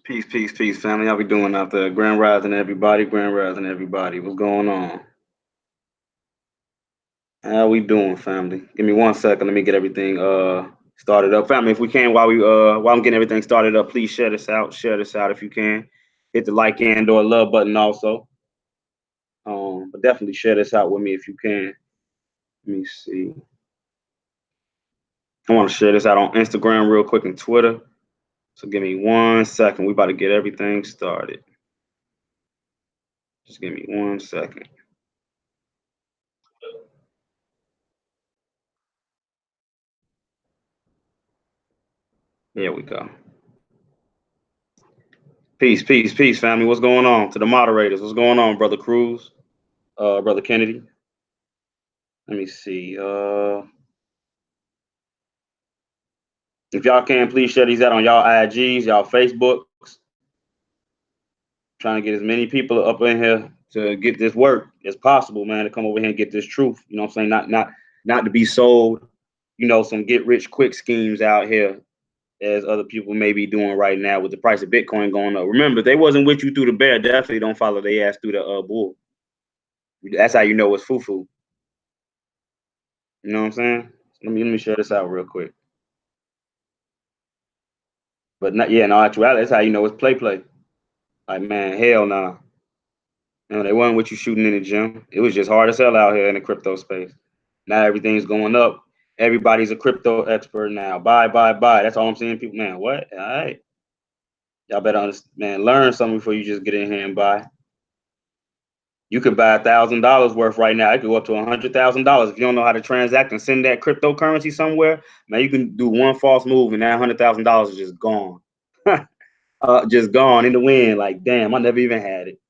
Peace, family. How we doing out there? Grand Rising, everybody. Grand Rising, everybody. What's going on? How we doing, family? Give me 1 second. Let me get everything started up, family. If we can, while I'm getting everything started up, please share this out. Share this out if you can. Hit the like and or love button also. But definitely share this out with me if you can. Let me see. I want to share this out on Instagram real quick and Twitter. So give me 1 second. We about to get everything started. Just give me 1 second. Here we go. Peace, family. What's going on? To the moderators, what's going on, Brother Cruz, Brother Kennedy? Let me see. If y'all can, please share these out on y'all IGs, y'all Facebooks. Trying to get as many people up in here to get this work as possible, man, to come over here and get this truth. You know what I'm saying? Not to be sold, some get rich quick schemes out here as other people may be doing right now with the price of Bitcoin going up. Remember, if they wasn't with you through the bear, definitely don't follow their ass through the bull. That's how you know it's foo-foo. You know what I'm saying? Let me share this out real quick. But not in all actuality, that's how you know it's play. Like, man, hell nah. They wasn't what you shooting in the gym. It was just hard as hell out here in the crypto space. Now everything's going up. Everybody's a crypto expert now. Buy. That's all I'm seeing. People, man, what? All right. Y'all better understand, man, learn something before you just get in here and buy. You could buy $1,000 worth right now. It could go up to $100,000 if you don't know how to transact and send that cryptocurrency somewhere. Man, you can do one false move and that $100,000 is just gone. Just gone in the wind. Like, damn, I never even had it.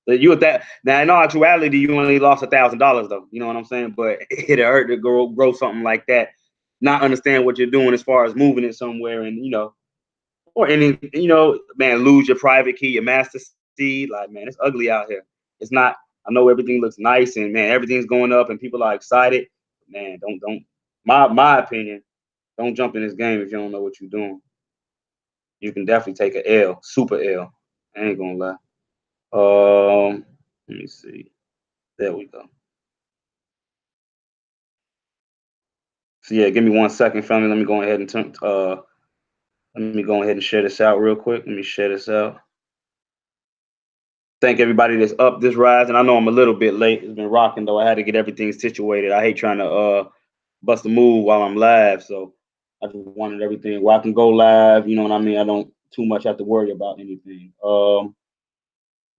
But you with that now, in all actuality, you only lost $1,000 though. You know what I'm saying? But it hurt to grow something like that. Not understand what you're doing as far as moving it somewhere, and or any, man, lose your private key, your master seed. Like, man, it's ugly out here. It's not. I know everything looks nice, and man, everything's going up, and people are excited. Man, don't. My opinion, don't jump in this game if you don't know what you're doing. You can definitely take an L, super L. I ain't gonna lie. Let me see. There we go. So yeah, give me 1 second, family. Let me go ahead and share this out real quick. Let me share this out. Thank everybody that's up this rise. And I know I'm a little bit late. It's been rocking though. I had to get everything situated. I hate trying to bust a move while I'm live. So I just wanted everything where I can go live. You know what I mean? I don't too much have to worry about anything.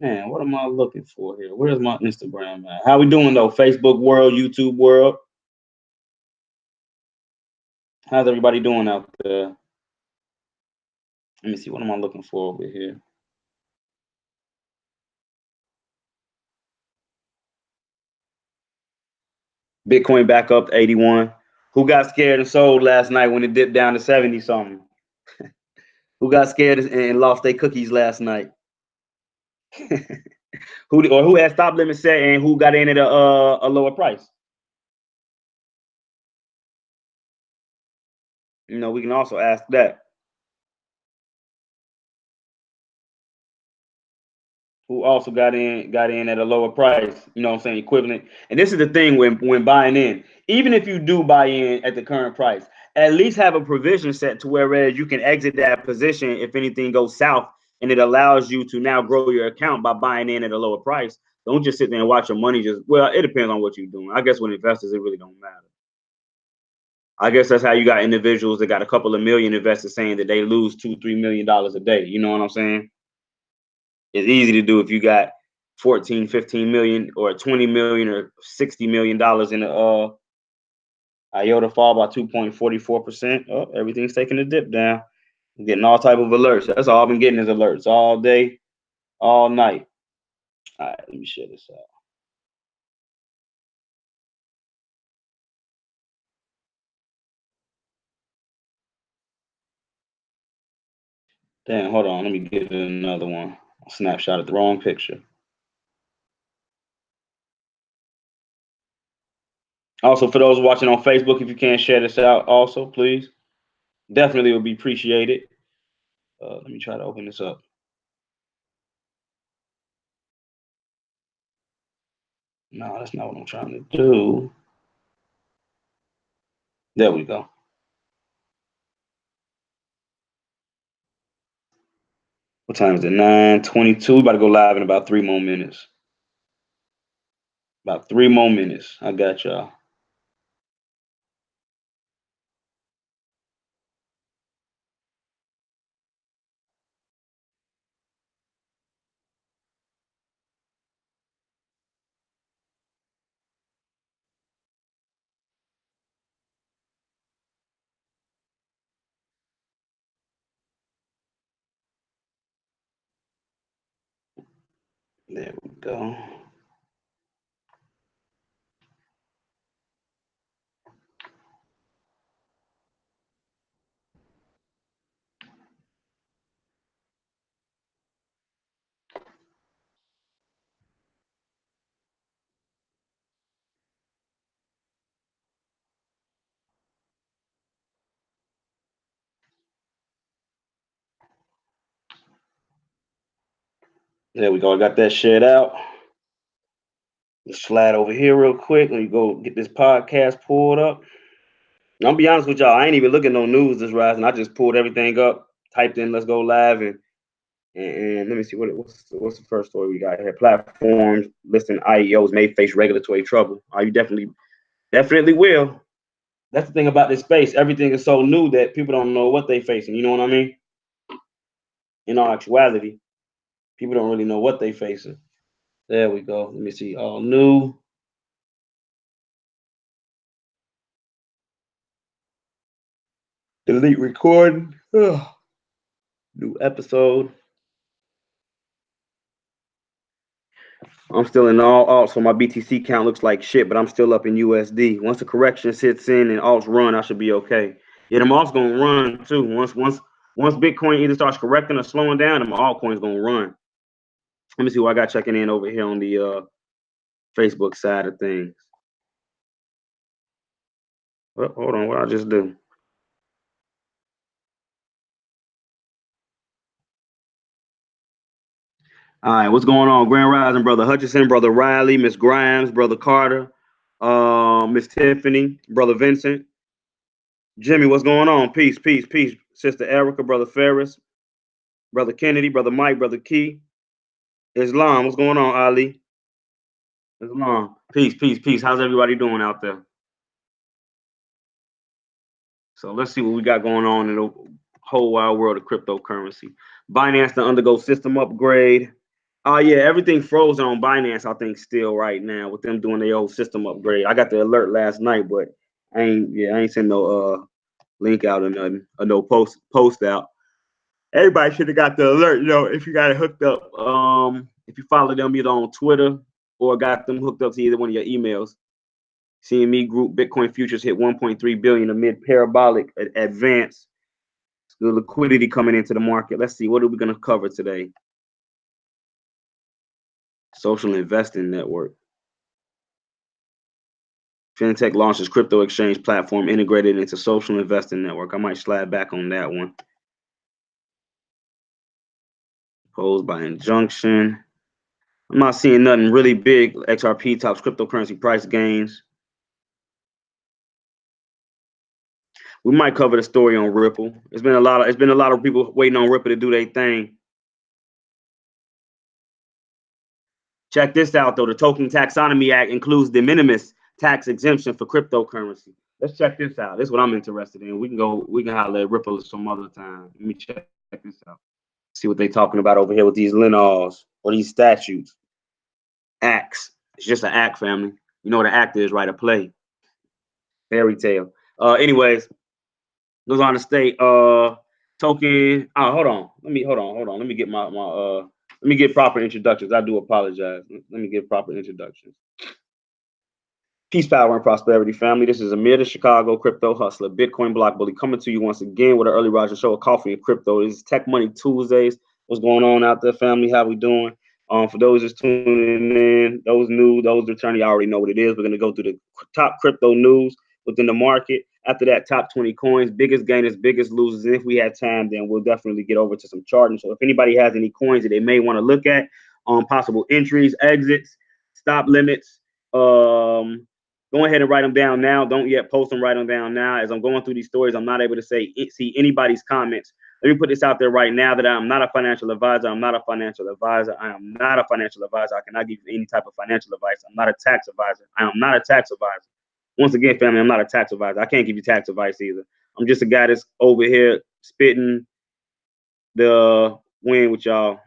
Man, what am I looking for here? Where's my Instagram at? How we doing though? Facebook world, YouTube world. How's everybody doing out there? Let me see. What am I looking for over here? Bitcoin back up to 81. Who got scared and sold last night when it dipped down to 70 something? Who got scared and lost their cookies last night? Who had stop limit set and who got in at a lower price? We can also ask that. Who also got in at a lower price, you know what I'm saying, equivalent. And this is the thing when buying in, even if you do buy in at the current price, at least have a provision set to whereas you can exit that position if anything goes south, and it allows you to now grow your account by buying in at a lower price. Don't just sit there and watch your money it depends on what you're doing. I guess with investors, it really don't matter. I guess that's how you got individuals that got a couple of million investors saying that they lose $2-3 million a day. You know what I'm saying? It's easy to do if you got 14, 15 million or 20 million or $60 million in the IOTA fall by 2.44%. Oh, everything's taking a dip down. I'm getting all type of alerts. That's all I've been getting is alerts all day, all night. All right, let me share this out. Damn, hold on. Let me get another one. Snapshot of the wrong picture. Also, for those watching on Facebook, if you can share this out also, please. Definitely would be appreciated. Let me try to open this up. No, that's not what I'm trying to do. There we go. What time is it? 9:22. We about to go live in about 3 more minutes. About 3 more minutes. I got y'all. There we go. There we go. I got that shit out. Let's slide over here real quick. Let me go get this podcast pulled up. I'm be honest with y'all. I ain't even looking no news this rising. I just pulled everything up, typed in "Let's go live" and let me see what's the first story we got here. Platforms listing IEOs may face regulatory trouble. Are you definitely will. That's the thing about this space. Everything is so new that people don't know what they facing. You know what I mean? In all actuality, people don't really know what they facing. There we go. Let me see. All new. Delete recording. Ugh. New episode. I'm still in all alts, so my BTC count looks like shit, but I'm still up in USD. Once the correction sits in and alts run, I should be okay. Yeah, them alts gonna run too. Once Bitcoin either starts correcting or slowing down, them altcoins gonna run. Let me see what I got checking in over here on the Facebook side of things. Well, hold on, what I just do? All right, what's going on? Grand Rising, brother Hutchinson, brother Riley, Miss Grimes, brother Carter, Miss Tiffany, brother Vincent, Jimmy. What's going on? Peace, peace, peace. Sister Erica, brother Ferris, brother Kennedy, brother Mike, brother Key, Islam. What's going on, Ali? Islam. Peace, peace, peace. How's everybody doing out there? So let's see what we got going on in the whole wide world of cryptocurrency. Binance to undergo system upgrade. Yeah, everything frozen on Binance, I think, still right now with them doing their old system upgrade. I got the alert last night, but I ain't sent no link out or nothing, or no post out. Everybody should have got the alert, if you got it hooked up. If you follow them either on Twitter or got them hooked up to either one of your emails. CME Group Bitcoin futures hit 1.3 billion amid parabolic advance. The liquidity coming into the market. Let's see, what are we going to cover today? Social investing network. FinTech launches crypto exchange platform integrated into social investing network. I might slide back on that one. Posed by injunction. I'm not seeing nothing really big. XRP tops cryptocurrency price gains. We might cover the story on Ripple. It's been a lot of people waiting on Ripple to do their thing. Check this out though. The Token Taxonomy Act includes de minimis tax exemption for cryptocurrency. Let's check this out. This is what I'm interested in. We can holler at Ripple some other time. Let me check this out. See what they talking about over here with these lineals or these statutes. Acts. It's just an act, family. You know what an act is, right? A play. Fairy tale. Anyways, goes on to state token. Hold on. Let me get let me get proper introductions. I do apologize. Let me get proper introductions. Peace, power, and prosperity, family. This is Amir, the Chicago crypto hustler, Bitcoin block bully, coming to you once again with an early rising show of coffee and crypto. This is Tech Money Tuesdays. What's going on out there, family? How we doing? For those just tuning in, those new, those returning, you already know what it is. We're going to go through the top crypto news within the market. After that, top 20 coins, biggest gainers, biggest losers. And if we have time, then we'll definitely get over to some charting. So if anybody has any coins that they may want to look at, possible entries, exits, stop limits, Go ahead and write them down now. Don't yet post them. Write them down now. As I'm going through these stories, I'm not able to see anybody's comments. Let me put this out there right now that I'm not a financial advisor. I'm not a financial advisor. I am not a financial advisor. I cannot give you any type of financial advice. I'm not a tax advisor. I am not a tax advisor. Once again, family, I'm not a tax advisor. I can't give you tax advice either. I'm just a guy that's over here spitting the wind with y'all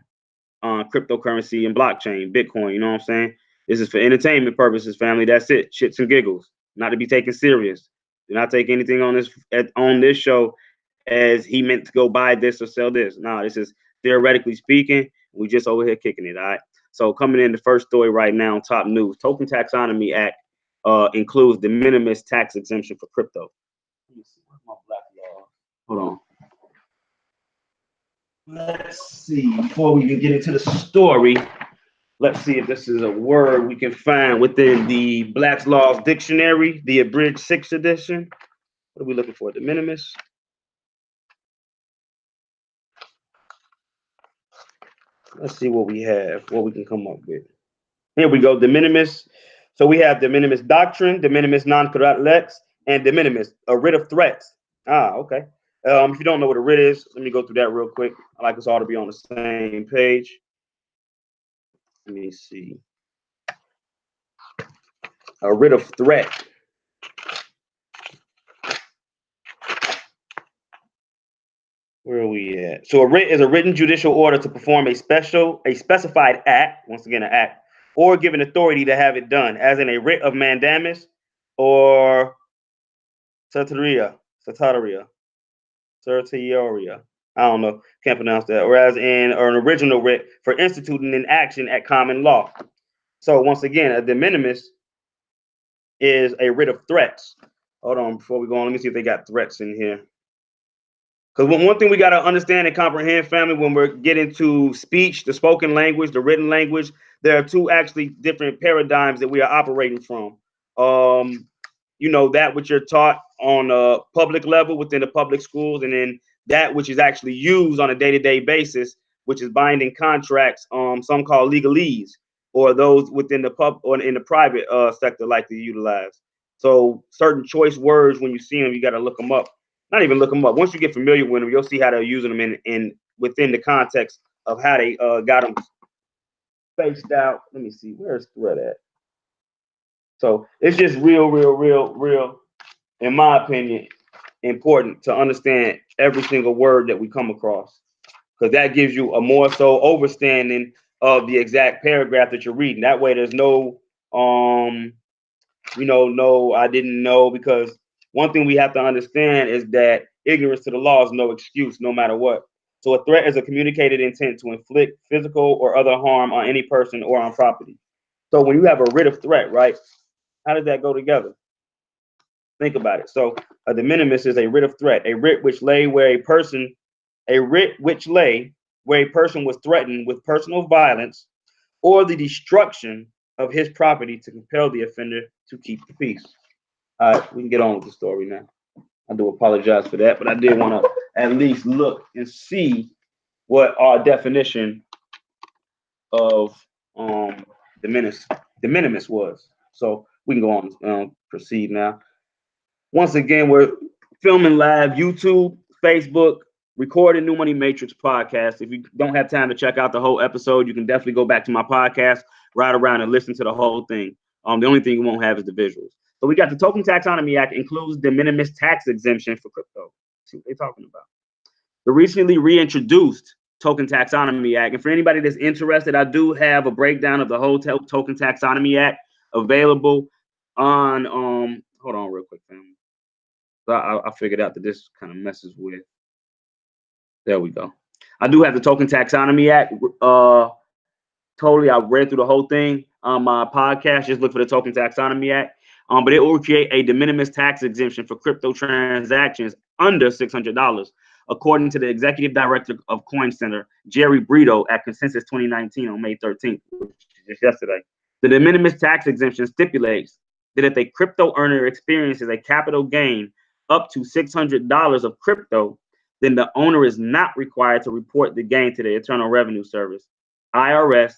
on cryptocurrency and blockchain, Bitcoin. You know what I'm saying? This is for entertainment purposes, family. That's it. Shits and giggles. Not to be taken serious. Do not take anything on this show as he meant to go buy this or sell this. No, this is theoretically speaking. We just over here kicking it. All right. So coming in the first story right now, top news: Token Taxonomy Act includes de minimis tax exemption for crypto. Let me see. Where's my black law? Hold on. Let's see. Before we get into the story, let's see if this is a word we can find within the Black's Laws Dictionary, the abridged 6th edition. What are we looking for? De minimis. Let's see what we have, what we can come up with. Here we go. De minimis. So we have de minimis doctrine, de minimis non curat lex, and de minimis, a writ of threats. Ah, okay. If you don't know what a writ is, let me go through that real quick. I like us all to be on the same page. Let me see. A writ of threat. Where are we at? So a writ is a written judicial order to perform a specified act, once again, an act, or given authority to have it done, as in a writ of mandamus or certioria. I don't know, can't pronounce that. Whereas in or an original writ for instituting an action at common law. So once again, a de minimis is a writ of threats. Hold on, before we go on, let me see if they got threats in here. Because one thing we got to understand and comprehend, family, when we're getting to speech, the spoken language, the written language, there are two actually different paradigms that we are operating from. That which you're taught on a public level within the public schools, and then that which is actually used on a day-to-day basis, which is binding contracts, some call legalese, or those within the pub or in the private sector like to utilize. So certain choice words, when you see them, you got to look them up. Not even look them up. Once you get familiar with them, you'll see how they're using them in within the context of how they got them spaced out. Let me see, where's threat at? So it's just real, in my opinion, important to understand every single word that we come across, because that gives you a more so overstanding of the exact paragraph that you're reading. That way, there's no no, I didn't know, because one thing we have to understand is that ignorance to the law is no excuse, no matter what. So a threat is a communicated intent to inflict physical or other harm on any person or on property. So when you have a writ of threat, right, how does that go together? Think about it. So a de minimis is a writ of threat, a writ which lay where a person was threatened with personal violence or the destruction of his property to compel the offender to keep the peace. All right, we can get on with the story now. I do apologize for that, but I did want to at least look and see what our definition of de minimis was. So we can go on, proceed now. Once again, we're filming live YouTube, Facebook, recording New Money Matrix podcast. If you don't have time to check out the whole episode, you can definitely go back to my podcast, ride around and listen to the whole thing. The only thing you won't have is the visuals. So we got the Token Taxonomy Act includes de minimis tax exemption for crypto. Let's see what they're talking about. The recently reintroduced Token Taxonomy Act. And for anybody that's interested, I do have a breakdown of the whole Token Taxonomy Act available on hold on real quick, family. So I figured out that this kind of messes with. There we go. I do have the Token Taxonomy Act. Totally, I read through the whole thing on my podcast. Just look for the Token Taxonomy Act. But it will create a de minimis tax exemption for crypto transactions under $600, according to the executive director of Coin Center, Jerry Brito, at Consensus 2019 on May 13th, which is just yesterday. The de minimis tax exemption stipulates that if a crypto earner experiences a capital gain up to $600 of crypto, then the owner is not required to report the gain to the Internal Revenue Service, IRS,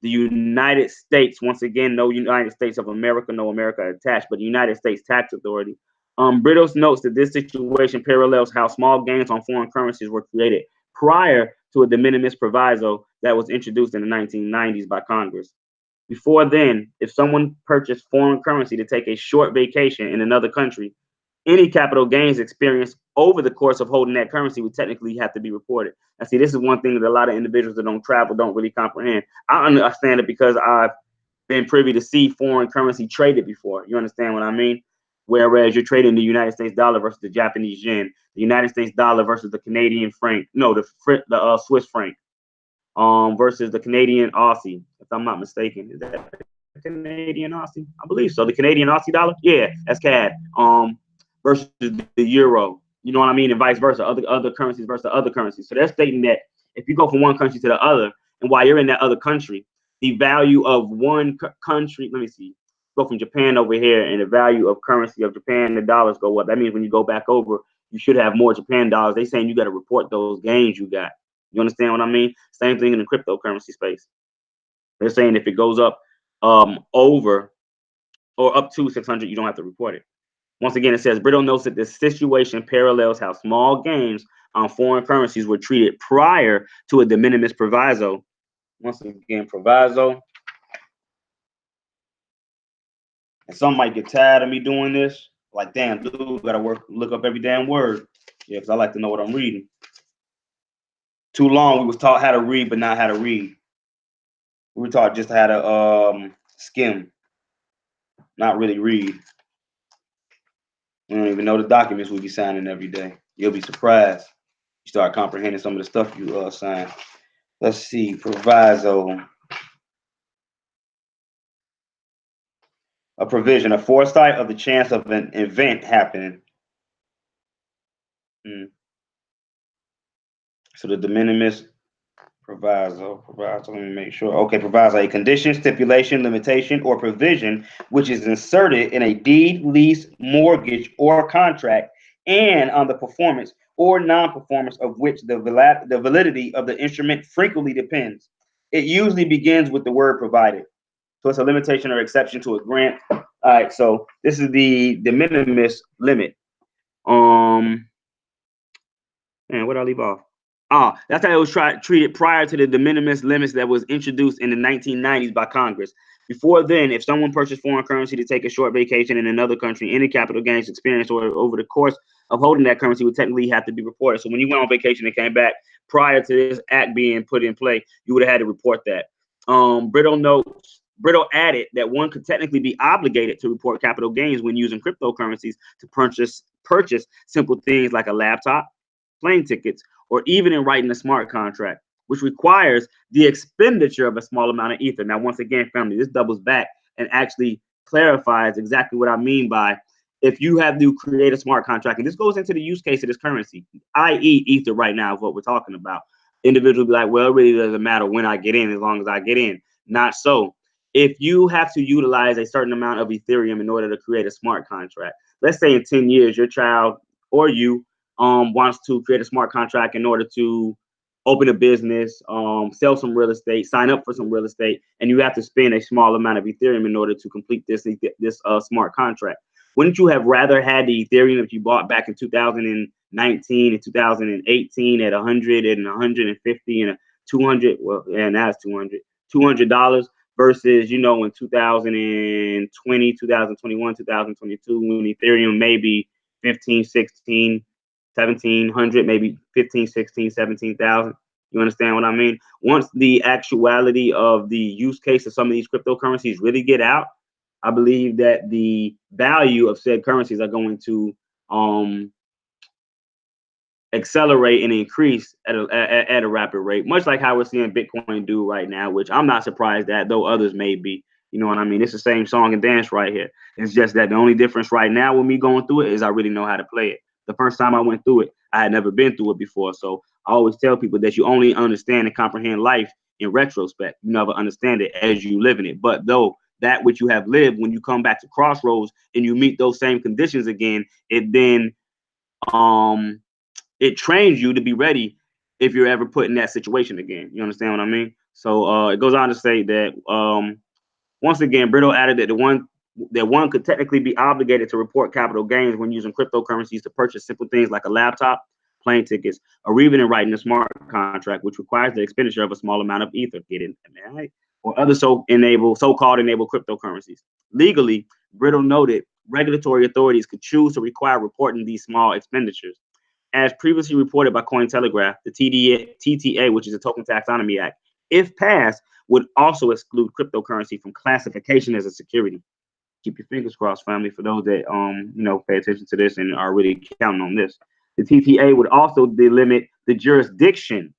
the United States, once again, no United States of America, no America attached, but the United States Tax Authority. Brittles notes that this situation parallels how small gains on foreign currencies were created prior to a de minimis proviso that was introduced in the 1990s by Congress. Before then, if someone purchased foreign currency to take a short vacation in another country, any capital gains experienced over the course of holding that currency would technically have to be reported. And see, this is one thing that a lot of individuals that don't travel don't really comprehend. I understand it because I've been privy to see foreign currency traded before. You understand what I mean? Whereas you're trading the United States dollar versus the Japanese yen, the United States dollar versus the Canadian franc, no, the Swiss franc, versus the Canadian Aussie, if I'm not mistaken. Is that the Canadian Aussie? I believe so. The Canadian Aussie dollar, yeah, that's CAD. Versus the euro, you know what I mean, and vice versa, other currencies versus other currencies. So they're stating that if you go from one country to the other, and while you're in that other country, the value of one country, let me see, go from Japan over here, and the value of currency of Japan, the dollars go up. That means when you go back over, you should have more Japan dollars. They saying you got to report those gains you got. You understand what I mean? Same thing in the cryptocurrency space. They're saying if it goes up over or up to 600, you don't have to report it. Once again, it says Brittle notes that this situation parallels how small gains on foreign currencies were treated prior to a de minimis proviso. Once again, proviso. And some might get tired of me doing this. Like, damn, dude, gotta look up every damn word. Yeah, because I like to know what I'm reading. Too long, we was taught how to read, but not how to read. We were taught just how to skim, not really read. We don't even know the documents we be signing every day. You'll be surprised. You start comprehending some of the stuff you sign. Let's see, proviso. A provision, a foresight of the chance of an event happening. So the de minimis proviso, let me make sure. Okay, proviso, a condition, stipulation, limitation, or provision which is inserted in a deed, lease, mortgage, or contract, and on the performance or non-performance of which the validity of the instrument frequently depends. It usually begins with the word provided. So it's a limitation or exception to a grant. All right, so this is the de minimis limit. Man, what did I leave off? That's how it was treated prior to the de minimis limits that was introduced in the 1990s by Congress. Before then, if someone purchased foreign currency to take a short vacation in another country, any capital gains experienced or over the course of holding that currency would technically have to be reported. So when you went on vacation and came back prior to this act being put in play, you would have had to report that. Brittle added that one could technically be obligated to report capital gains when using cryptocurrencies to purchase simple things like a laptop, plane tickets, or even in writing a smart contract, which requires the expenditure of a small amount of ether. Now, once again, family, this doubles back and actually clarifies exactly what I mean by if you have to create a smart contract, and this goes into the use case of this currency, i.e. ether right now is what we're talking about. Individuals be like, well, it really doesn't matter when I get in as long as I get in. Not so. If you have to utilize a certain amount of Ethereum in order to create a smart contract, let's say in 10 years, your child or you wants to create a smart contract in order to open a business, sell some real estate, sign up for some real estate, and you have to spend a small amount of Ethereum in order to complete this smart contract. Wouldn't you have rather had the Ethereum that you bought back in 2019 and 2018 at 100 and 150 and 200? Well, yeah, now it's $200 versus, you know, in 2020, 2021, 2022, when Ethereum may be 15, 16, 1,700, maybe 15, 16, 17,000. You understand what I mean? Once the actuality of the use case of some of these cryptocurrencies really get out, I believe that the value of said currencies are going to accelerate and increase at a rapid rate, much like how we're seeing Bitcoin do right now, which I'm not surprised at, though others may be. You know what I mean? It's the same song and dance right here. It's just that the only difference right now with me going through it is I really know how to play it. The first time I went through it, I had never been through it before. So I always tell people that you only understand and comprehend life in retrospect. You never understand it as you live in it. But though that which you have lived, when you come back to crossroads and you meet those same conditions again, it then it trains you to be ready if you're ever put in that situation again. You understand what I mean? So it goes on to say that once again, Brittle added that one could technically be obligated to report capital gains when using cryptocurrencies to purchase simple things like a laptop, plane tickets, or even in writing a smart contract, which requires the expenditure of a small amount of ether, right? Or other so-called enabled cryptocurrencies. Legally, Brittle noted regulatory authorities could choose to require reporting these small expenditures. As previously reported by Cointelegraph, the TTA, which is a Token Taxonomy Act, if passed, would also exclude cryptocurrency from classification as a security. Keep your fingers crossed, family, for those that pay attention to this and are really counting on this. The TTA would also delimit the jurisdiction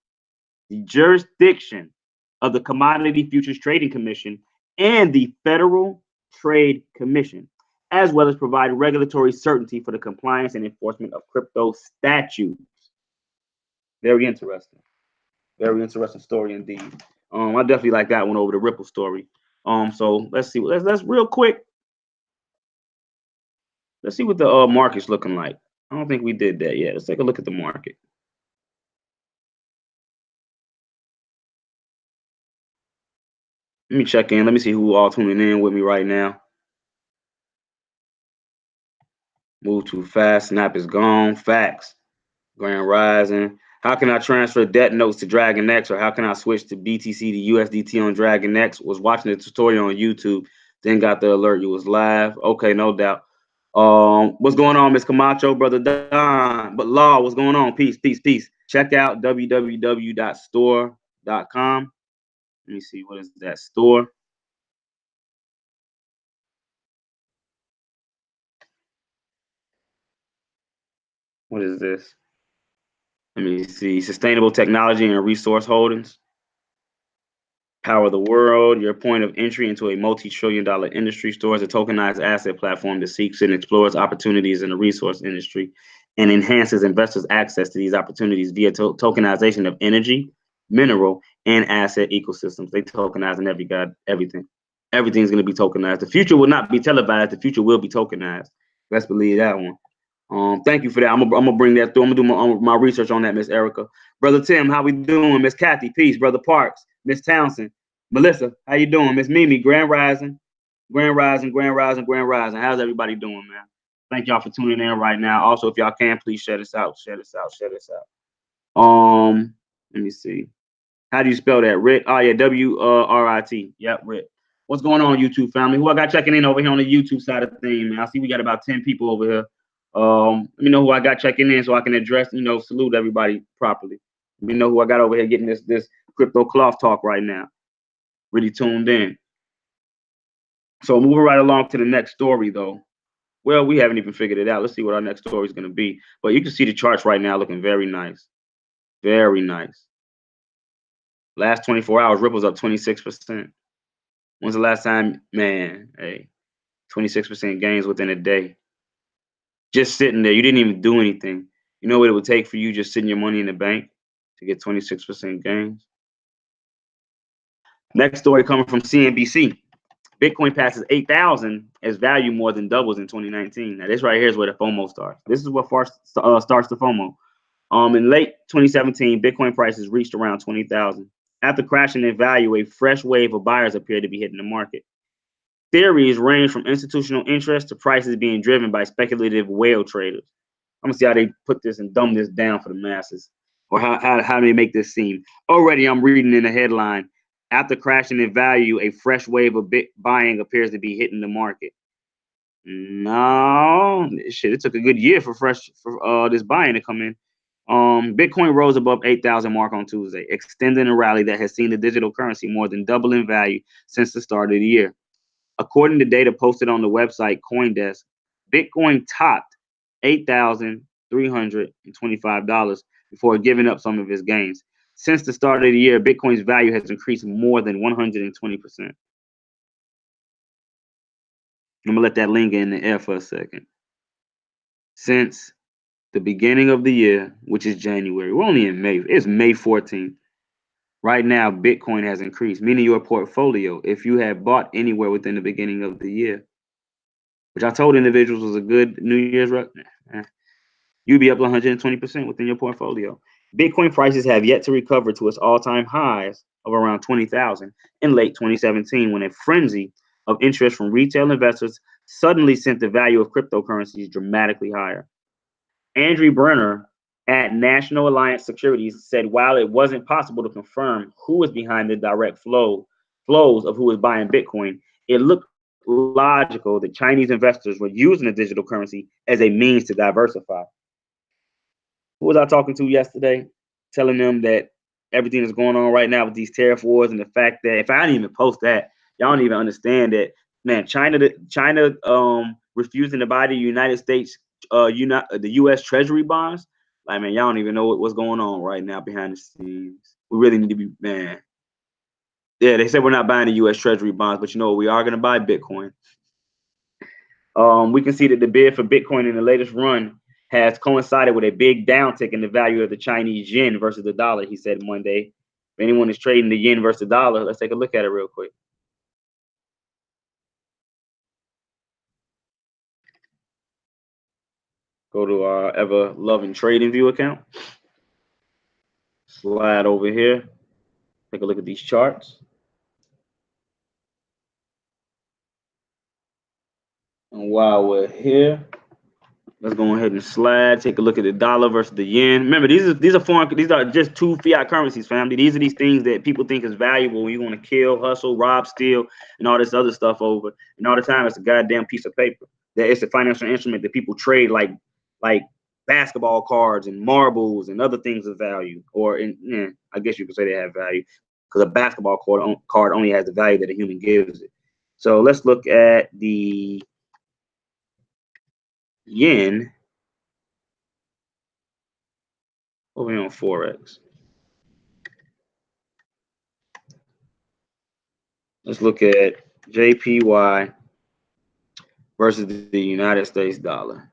of the Commodity Futures Trading Commission and the Federal Trade Commission, as well as provide regulatory certainty for the compliance and enforcement of crypto statutes. Very interesting. Very interesting story indeed. I definitely like that one over the Ripple story. So let's see. Let's real quick. Let's see what the market's looking like. I don't think we did that yet. Let's take a look at the market. Let me check in. Let me see who all tuning in with me right now. Move too fast. Snap is gone. Facts. Grand Rising. How can I transfer debt notes to Dragon X, or how can I switch to BTC to USDT on Dragon X? Was watching the tutorial on YouTube, then got the alert you was live. Okay, no doubt. What's going on, Miss Camacho, brother Don? But Law, what's going on? Peace, peace, peace. Check out www.store.com. Let me see, what is that store? What is this? Let me see. Sustainable Technology and Resource Holdings. Power the World. Your point of entry into a multi-trillion-dollar industry. Store is a tokenized asset platform that seeks and explores opportunities in the resource industry and enhances investors' access to these opportunities via tokenization of energy, mineral, and asset ecosystems. They tokenizing everything. Everything's going to be tokenized. The future will not be televised. The future will be tokenized. Let's believe that one. Thank you for that. I'm gonna bring that through. I'm gonna do my research on that, Miss Erica. Brother Tim, how we doing? Miss Kathy, peace. Brother Parks, Miss Townsend, Melissa, how you doing? Miss Mimi, Grand Rising, Grand Rising, Grand Rising, Grand Rising. How's everybody doing, man? Thank y'all for tuning in right now. Also, if y'all can, please share this out. Share this out. Share this out. Let me see. How do you spell that? Rit? Oh yeah, WRIT. Yep, Rit. What's going on, YouTube family? Who I got checking in over here on the YouTube side of the thing, man? I see we got about 10 people over here. Let me know who I got checking in so I can address, salute everybody properly. Let me know who I got over here getting this crypto cloth talk right now. Really tuned in. So moving right along to the next story, though. Well, we haven't even figured it out. Let's see what our next story is going to be. But you can see the charts right now looking very nice. Very nice. Last 24 hours, Ripple's up 26%. When's the last time, man, hey, 26% gains within a day? Just sitting there. You didn't even do anything. You know what it would take for you just sitting your money in the bank to get 26% gains? Next story coming from CNBC. Bitcoin passes 8,000 as value more than doubles in 2019. Now, this right here is where the FOMO starts. This is what starts the FOMO. In late 2017, Bitcoin prices reached around 20,000. After crashing in value, a fresh wave of buyers appeared to be hitting the market. Theories range from institutional interest to prices being driven by speculative whale traders. I'm gonna see how they put this and dumb this down for the masses, or how they make this seem. Already, I'm reading in the headline: after crashing in value, a fresh wave of buying appears to be hitting the market. No, shit, it took a good year for this buying to come in. Bitcoin rose above 8,000 mark on Tuesday, extending a rally that has seen the digital currency more than double in value since the start of the year. According to data posted on the website CoinDesk, Bitcoin topped $8,325 before giving up some of its gains. Since the start of the year, Bitcoin's value has increased more than 120%. I'm gonna let that linger in the air for a second. Since the beginning of the year, which is January, we're only in May. It's May 14th. Right now, Bitcoin has increased, meaning your portfolio, if you had bought anywhere within the beginning of the year, which I told individuals was a good New Year's, you'd be up 120% within your portfolio. Bitcoin prices have yet to recover to its all-time highs of around 20,000 in late 2017 when a frenzy of interest from retail investors suddenly sent the value of cryptocurrencies dramatically higher. Andrew Brenner at National Alliance Securities said while it wasn't possible to confirm who was behind the direct flows of who was buying Bitcoin, it looked logical that Chinese investors were using the digital currency as a means to diversify. Who was I talking to yesterday? Telling them that everything that's going on right now with these tariff wars and the fact that if I didn't even post that, y'all don't even understand that, man. China refusing to buy the United States the U.S. Treasury bonds. Like, man, y'all don't even know what's going on right now behind the scenes. We really need to be, man. Yeah, they said we're not buying the U.S. Treasury bonds, but you know what? We are going to buy Bitcoin. We can see that the bid for Bitcoin in the latest run has coincided with a big downtick in the value of the Chinese yen versus the dollar, he said Monday. If anyone is trading the yen versus the dollar, let's take a look at it real quick. Go to our ever loving trading view account. Slide over here. Take a look at these charts. And while we're here, let's go ahead and slide. Take a look at the dollar versus the yen. Remember, these are just two fiat currencies, family. These are these things that people think is valuable when you want to kill, hustle, rob, steal, and all this other stuff over. And all the time, it's a goddamn piece of paper. That it's a financial instrument that people trade like basketball cards and marbles and other things of value. Or I guess you could say they have value because a basketball card only has the value that a human gives it. So let's look at the yen over here on Forex. Let's look at JPY versus the United States dollar.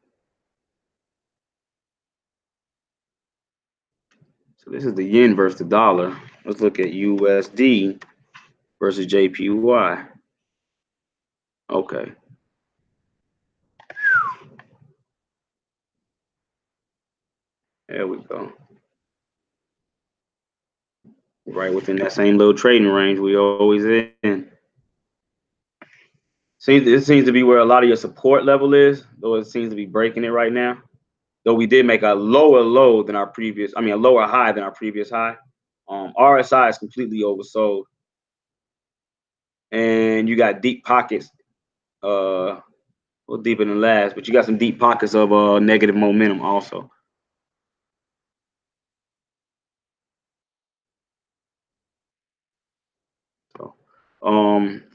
So this is the yen versus the dollar. Let's look at USD versus JPY. Okay. There we go. Right within that same little trading range we always in. It seems to be where a lot of your support level is, though it seems to be breaking it right now. Though we did make a lower low than our previous, a lower high than our previous high. RSI is completely oversold. And you got deep pockets, well, deeper than last, but you got some deep pockets of negative momentum also. So,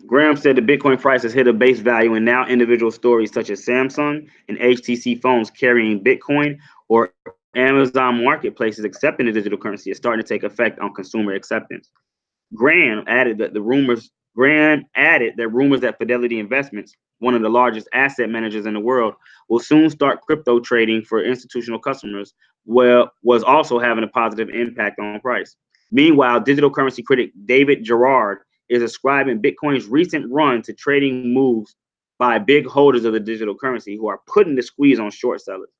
Graham said the Bitcoin price has hit a base value, and now individual stories such as Samsung and HTC phones carrying Bitcoin or Amazon marketplaces accepting the digital currency is starting to take effect on consumer acceptance. Graham added that rumors that Fidelity Investments, one of the largest asset managers in the world, will soon start crypto trading for institutional customers, was also having a positive impact on price. Meanwhile, digital currency critic David Gerard is ascribing Bitcoin's recent run to trading moves by big holders of the digital currency who are putting the squeeze on short sellers.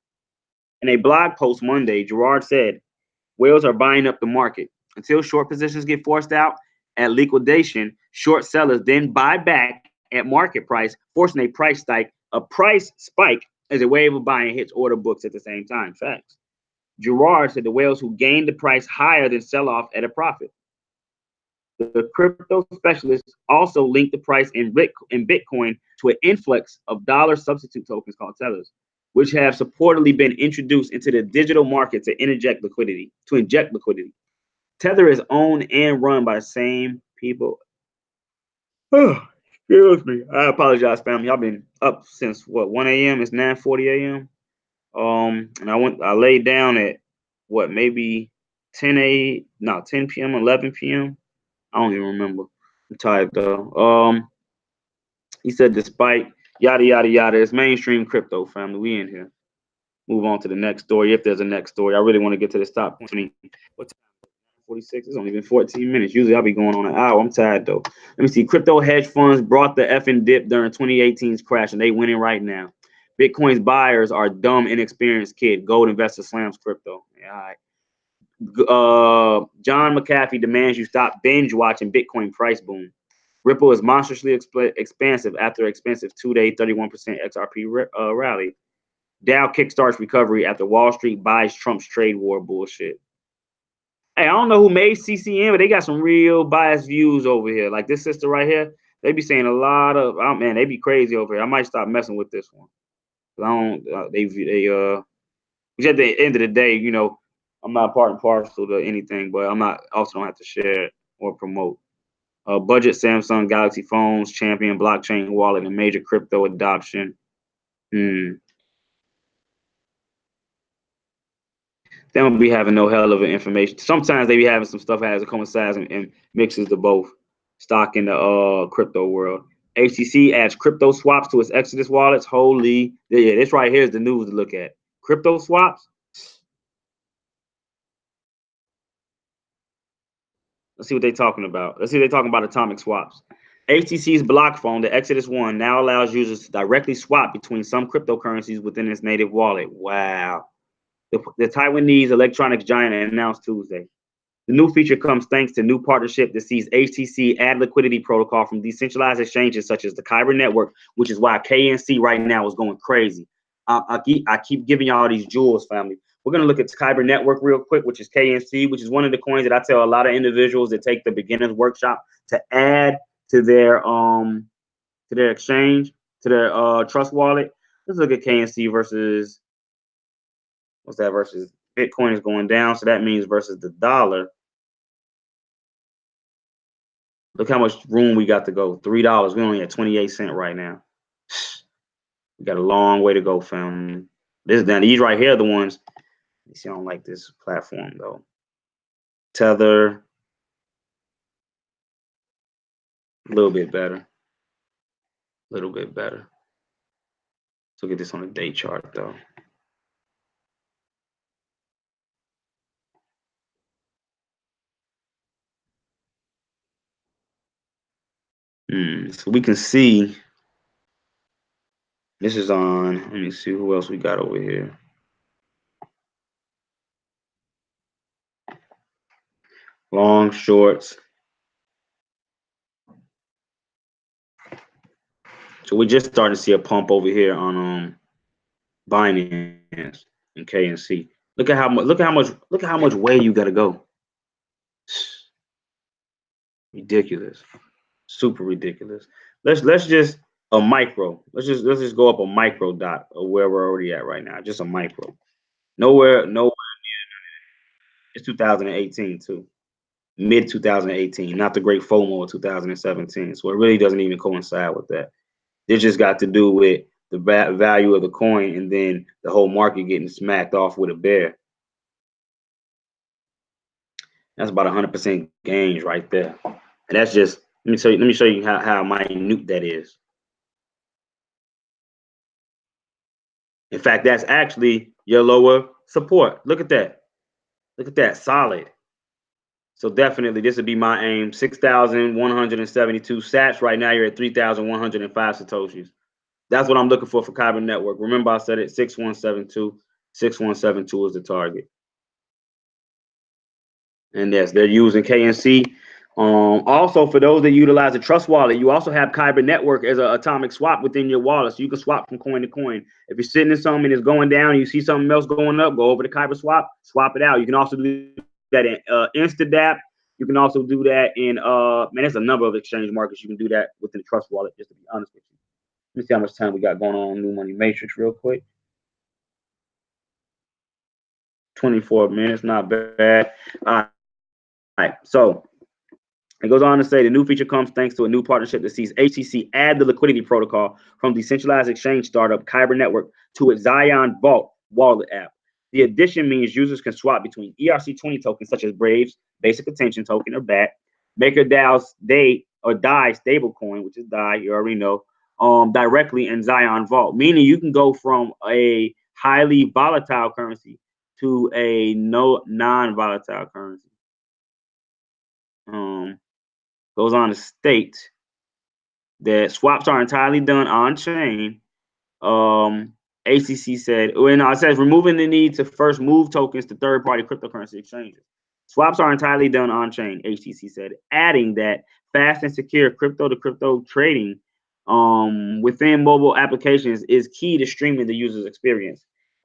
In a blog post Monday, Gerard said, whales are buying up the market. Until short positions get forced out at liquidation, short sellers then buy back at market price, forcing a price spike. A price spike as a wave of buying hits order books at the same time. Facts. Gerard said the whales who gained the price higher than sell off at a profit. The crypto specialists also linked the price in Bitcoin to an influx of dollar substitute tokens called tethers, which have supposedly been introduced into the digital market to inject liquidity. Tether is owned and run by the same people. Excuse me. I apologize, family. I've been up since 1 a.m. It's 9:40 a.m. And I laid down at maybe 10 p.m., 11 p.m. I don't even remember. I'm tired though. He said despite yada yada yada, it's mainstream crypto, family. We in here. Move on to the next story. If there's a next story, I really want to get to this top 20. What time? 46. It's only been 14 minutes. Usually I'll be going on an hour. I'm tired though. Let me see. Crypto hedge funds brought the effing dip during 2018's crash, and they winning right now. Bitcoin's buyers are dumb, inexperienced kid. Gold investor slams crypto. Yeah, all right. John McAfee demands you stop binge watching Bitcoin price boom. Ripple is monstrously expansive after expensive 2-day 31% XRP rally. Dow kickstarts recovery after Wall Street buys Trump's trade war bullshit. Hey, I don't know who made CCM, but they got some real biased views over here. Like this sister right here, they be saying a lot of, oh man, they be crazy over here. I might stop messing with this one. I don't, which at the end of the day, you know, I'm not part and parcel to anything, but I'm not, also don't have to share it or promote. Budget Samsung Galaxy phones, champion blockchain wallet, and major crypto adoption. They don't be having no hell of an information. Sometimes they be having some stuff that has coincides and mixes the both stock in the crypto world. HTC adds crypto swaps to its Exodus wallets. Holy, yeah, this right here is the news to look at. Crypto swaps. Let's see what they're talking about. Let's see what they're talking about atomic swaps. HTC's block phone, the Exodus One, now allows users to directly swap between some cryptocurrencies within its native wallet. Wow. The Taiwanese electronics giant announced Tuesday. The new feature comes thanks to new partnership that sees HTC add liquidity protocol from decentralized exchanges such as the Kyber network, which is why KNC right now is going crazy. I keep giving y'all these jewels, family. We're going to look at Kyber network real quick, which is KNC, which is one of the coins that I tell a lot of individuals that take the beginners workshop to add to their exchange, to their trust wallet. Let's look at KNC versus, what's that versus? Bitcoin is going down, so that means versus the dollar. Look how much room we got to go. $3. We only at 28 cents right now. We got a long way to go, fam. These right here are the ones. You see, I don't like this platform though. Tether, a little bit better. A little bit better. Let's look at this on the day chart though. So we can see this is on. Let me see who else we got over here. Long, shorts. So we're just starting to see a pump over here on Binance and KNC. Look at how much way you got to go. Ridiculous, super ridiculous. Let's just a micro. Let's just go up a micro dot of where we're already at right now. Just a micro. Nowhere near. It's 2018 too. Mid 2018, not the great FOMO of 2017. So it really doesn't even coincide with that. This just got to do with the value of the coin and then the whole market getting smacked off with a bear. That's about 100% gains right there. And that's just, let me show you how minute that is. In fact, that's actually your lower support. Look at that. Look at that, solid. So definitely this would be my aim. 6,172 sats. Right now you're at 3,105 Satoshis. That's what I'm looking for Kyber Network. Remember I said it, 6172. 6172 is the target. And yes, they're using KNC. Also, for those that utilize the Trust Wallet, you also have Kyber Network as an atomic swap within your wallet, so you can swap from coin to coin. If you're sitting in something and it's going down, and you see something else going up, go over to Kyber swap it out. You can also do that in Instadap. You can also do that in man, there's a number of exchange markets you can do that within the Trust Wallet. Just to be honest with you, let me see how much time we got going on New Money Matrix real quick. 24 minutes, not bad. All right, so it goes on to say the new feature comes thanks to a new partnership that sees HTC add the liquidity protocol from decentralized exchange startup Kyber Network to its Zion Vault wallet app. The addition means users can swap between ERC20 tokens such as Braves, Basic Attention Token, or BAT, MakerDAO's DAI stablecoin, which is DAI, you already know, directly in Zion Vault, meaning you can go from a highly volatile currency to a non-volatile currency. Goes on to state that swaps are entirely done on chain. HTC said, well, no, it says removing the need to first move tokens to third-party cryptocurrency exchanges. Swaps are entirely done on-chain, HTC said, adding that fast and secure crypto-to-crypto trading within mobile applications is key to streaming the user's experience.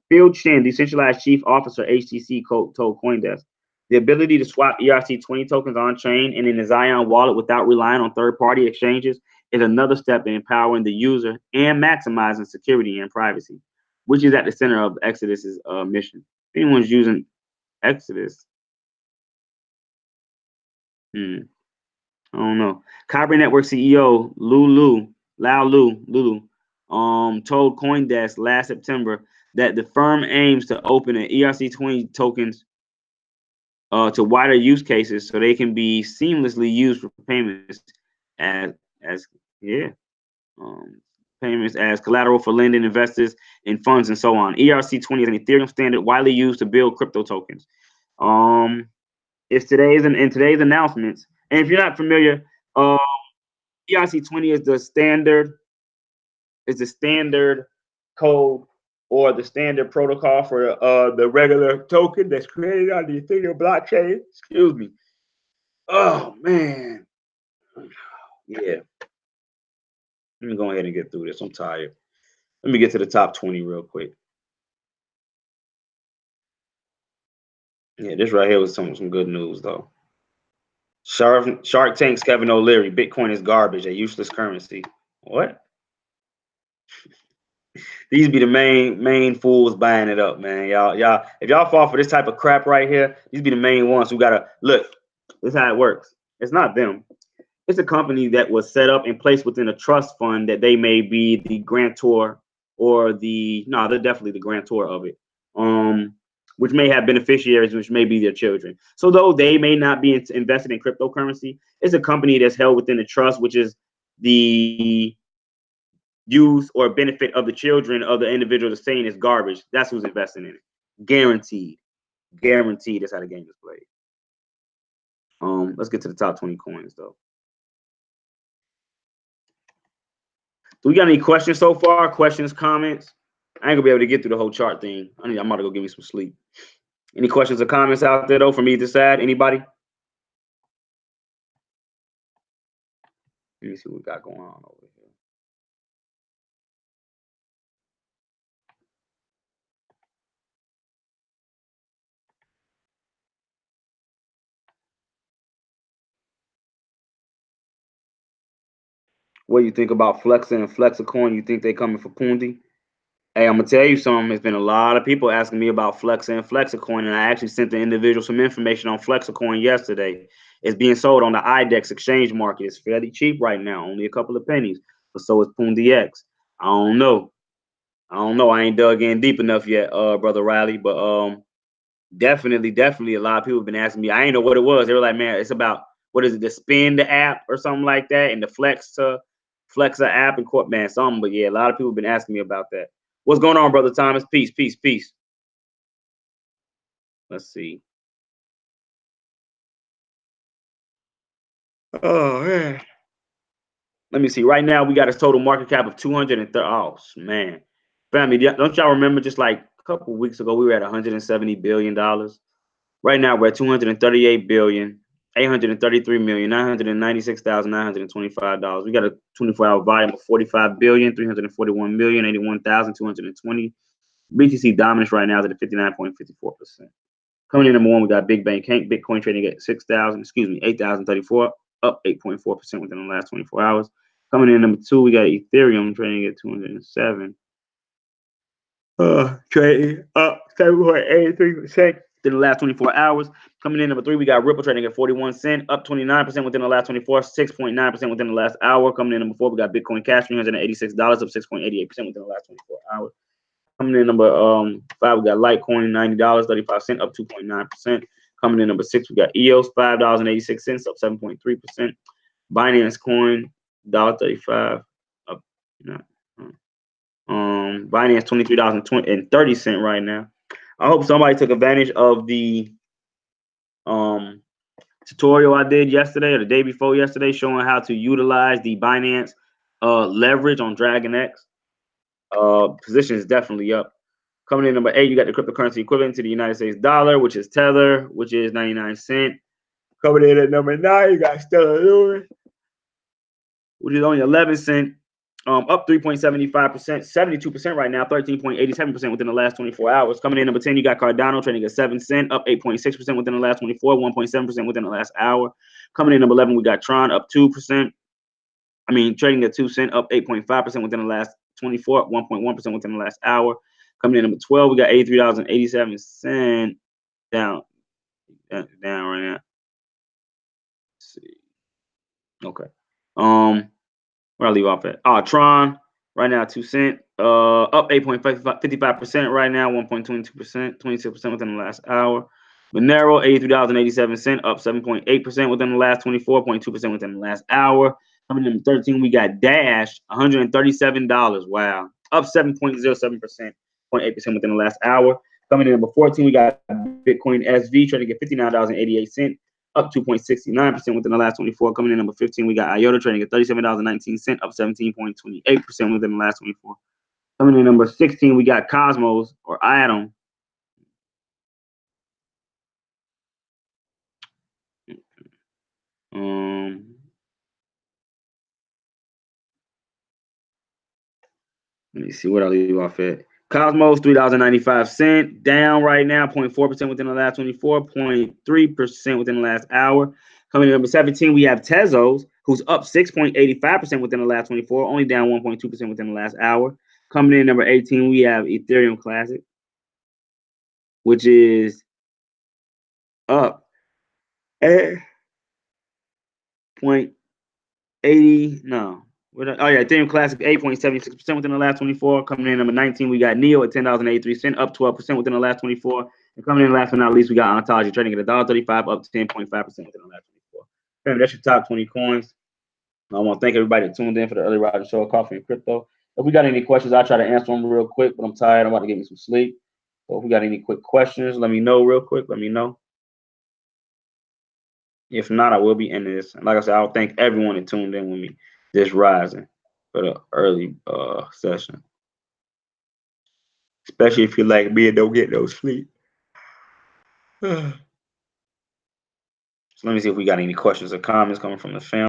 Phil Chen, decentralized chief officer, HTC, told CoinDesk, the ability to swap ERC20 tokens on-chain and in the Zion wallet without relying on third-party exchanges is another step in empowering the user and maximizing security and privacy, which is at the center of Exodus's mission. If anyone's using Exodus, I don't know. Kyber Network CEO Lulu, told CoinDesk last September that the firm aims to open an ERC20 tokens to wider use cases so they can be seamlessly used for payments as yeah. Payments as collateral for lending investors in funds and so on. ERC20 is an Ethereum standard widely used to build crypto tokens. It's in today's announcements. And if you're not familiar, ERC20 is the standard code or the standard protocol for the regular token that's created on the Ethereum blockchain. Excuse me. Oh man. Yeah. Let me go ahead and get through this. I'm tired. Let me get to the top 20 real quick. Yeah, this right here was some good news though. Shark Tank's Kevin O'Leary, Bitcoin is garbage, a useless currency. What? These be the main fools buying it up, man. Y'all, if y'all fall for this type of crap right here, these be the main ones who gotta look. This is how it works. It's not them. It's a company that was set up and placed within a trust fund that they may be the grantor or they're definitely the grantor of it. Which may have beneficiaries, which may be their children. So though they may not be invested in cryptocurrency, it's a company that's held within the trust, which is the use or benefit of the children of the individual that's saying it's garbage. That's who's investing in it. Guaranteed. Guaranteed that's how the game is played. Let's get to the top 20 coins though. Do we got any questions so far? Questions, comments? I ain't gonna be able to get through the whole chart thing. I'm about to go give me some sleep. Any questions or comments out there though from either side? Anybody? Let me see what we got going on over here. What do you think about Flexa and Flexacoin? You think they coming for Pundi? Hey, I'm gonna tell you something. There's been a lot of people asking me about Flexa and Flexacoin, and I actually sent the individual some information on Flexacoin yesterday. It's being sold on the IDEX exchange market. It's fairly cheap right now, only a couple of pennies. But so is Pundi X. I don't know. I ain't dug in deep enough yet, brother Riley. But definitely, a lot of people have been asking me. I ain't know what it was. They were like, man, it's about what is it, the Spin the app or something like that, and the Flexa app and court man something. But yeah, a lot of people have been asking me about that. What's going on, brother Thomas? Peace. Let's see. Oh man. Let me see. Right now, we got a total market cap of 230. Oh man, family, don't y'all remember? Just like a couple of weeks ago, we were at 170 billion dollars. Right now, we're at 238 billion. $833,996,925. We got a 24-hour volume of 45,341,081,220. BTC dominance right now is at 59.54%. Coming in number one, we got Big Bank Hank, Bitcoin trading at 8,034, up 8.4% within the last 24 hours. Coming in number two, we got Ethereum trading at 207. Trading up 7.83% in the last 24 hours. Coming in number three, we got Ripple trading at 41 cents, up 29% within the last 24, 6.9% within the last hour. Coming in number four, we got Bitcoin Cash, $386, up 6.88% within the last 24 hours. Coming in number five, we got Litecoin, $90.35, up 2.9%. Coming in number six, we got EOS, $5.86, up 7.3%. Binance Coin, $1.35, up. Binance $23.30 right now. I hope somebody took advantage of the tutorial I did yesterday or the day before yesterday, showing how to utilize the Binance leverage on Dragon X. Position is definitely up. Coming in number 8, you got the cryptocurrency equivalent to the United States dollar, which is Tether, which is 99 cents. Coming in at number 9, you got Stellar Lewis, which is only 11 cents. Up 3.75%, 72% right now, 13.87% within the last 24 hours. Coming in number 10, you got Cardano trading at 7 cents, up 8.6% within the last 24, 1.7% within the last hour. Coming in number 11, we got Tron up 2%. Trading at 2 cents, up 8.5% within the last 24, 1.1% within the last hour. Coming in number 12, we got $83.87, down right now. Let's see. Okay. Where I leave off at? Tron right now 2 cents, up 8.55% right now, 1.22%, 26% within the last hour. Monero $83.87, up 7.8% within the last 24.2% within the last hour. Coming in number 13, we got Dash $137. Wow, up 7.07%, 0.8% within the last hour. Coming in number 14, we got Bitcoin SV trading at $59.88. Up 2.69% within the last 24. Coming in number 15, we got IOTA trading at $37.19, up 17.28% within the last 24. Coming in number 16, we got Cosmos or Atom. Let me see what I'll leave off at. Cosmos, $3.95, down right now, 0.4% within the last 24, 0.3% within the last hour. Coming in number 17, we have Tezos, who's up 6.85% within the last 24, only down 1.2% within the last hour. Coming in number 18, we have Ethereum Classic, which is up 8.80. No. Ethereum Classic 8.76% within the last 24. Coming in number 19, we got Neo at $10.83, up 12% within the last 24. And coming in last but not least, we got Ontology trading at $1.35, up 10.5% within the last 24. Remember, that's your top 20 coins. I want to thank everybody that tuned in for the Early Rider Show, Coffee and Crypto. If we got any questions, I'll try to answer them real quick, but I'm tired. I'm about to get me some sleep. So if we got any quick questions, let me know real quick. Let me know. If not, I will be ending this. And like I said, I'll thank everyone that tuned in with me this rising for the early session. Especially if you're like me and don't get no sleep. So let me see if we got any questions or comments coming from the family.